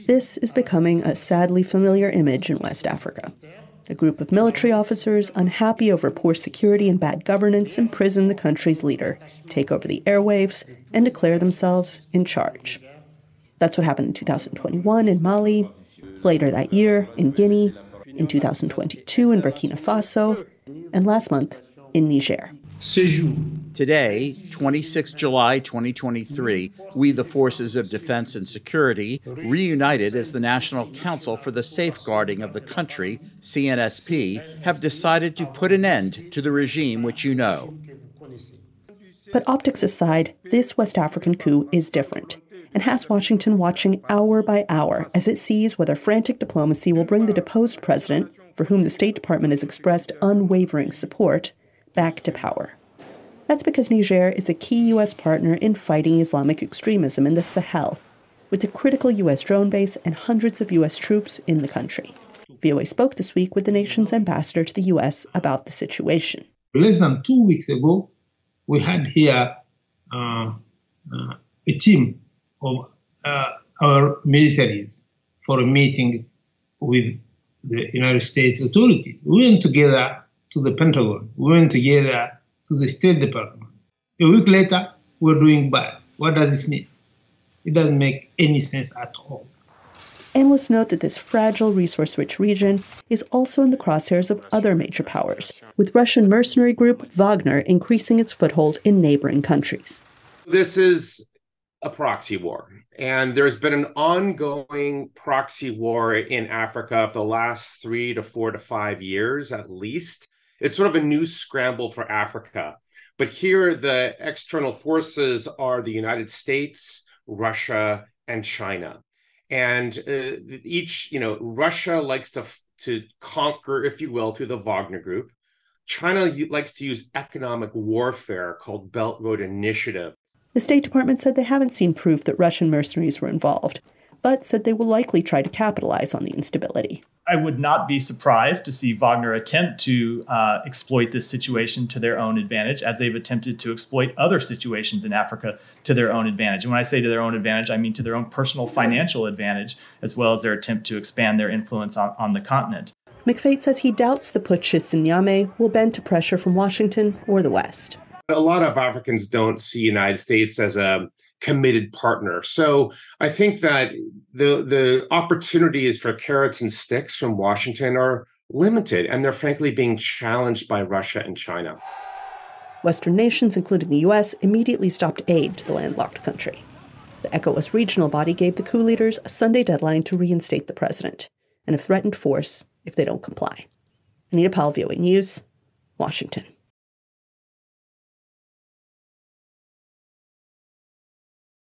This is becoming a sadly familiar image in West Africa. A group of military officers, unhappy over poor security and bad governance, imprison the country's leader, take over the airwaves, and declare themselves in charge. That's what happened in 2021 in Mali, later that year in Guinea, in 2022 in Burkina Faso, and last month in Niger. Today, 26 July 2023, we, the Forces of Defense and Security, reunited as the National Council for the Safeguarding of the Country, CNSP, have decided to put an end to the regime which you know. But optics aside, this West African coup is different and has Washington watching hour by hour as it sees whether frantic diplomacy will bring the deposed president, for whom the State Department has expressed unwavering support, back to power. That's because Niger is a key U.S. partner in fighting Islamic extremism in the Sahel, with a critical U.S. drone base and hundreds of U.S. troops in the country. VOA spoke this week with the nation's ambassador to the U.S. about the situation. Less than 2 weeks ago, we had here a team of our militaries for a meeting with the United States authorities. We went together to the Pentagon. We went together to the State Department. A week later, we're doing bad. What does this mean? It doesn't make any sense at all. Analysts note that this fragile, resource-rich region is also in the crosshairs of other major powers, with Russian mercenary group Wagner increasing its foothold in neighboring countries. This is a proxy war, and there's been an ongoing proxy war in Africa for the last 3 to 4 to 5 years at least. It's sort of a new scramble for Africa. But here, the external forces are the United States, Russia, and China. And Russia likes to conquer, if you will, through the Wagner Group. China likes to use economic warfare called Belt Road Initiative. The State Department said they haven't seen proof that Russian mercenaries were involved, but said they will likely try to capitalize on the instability. I would not be surprised to see Wagner attempt to exploit this situation to their own advantage, as they've attempted to exploit other situations in Africa to their own advantage. And when I say to their own advantage, I mean to their own personal financial advantage, as well as their attempt to expand their influence on the continent. McFate says he doubts the putschists in Niamey will bend to pressure from Washington or the West. A lot of Africans don't see the United States as a committed partner. So I think that the opportunities for carrots and sticks from Washington are limited, and they're frankly being challenged by Russia and China. Western nations, including the U.S., immediately stopped aid to the landlocked country. The ECOWAS regional body gave the coup leaders a Sunday deadline to reinstate the president, and have threatened force if they don't comply. Anita Powell, VOA News, Washington.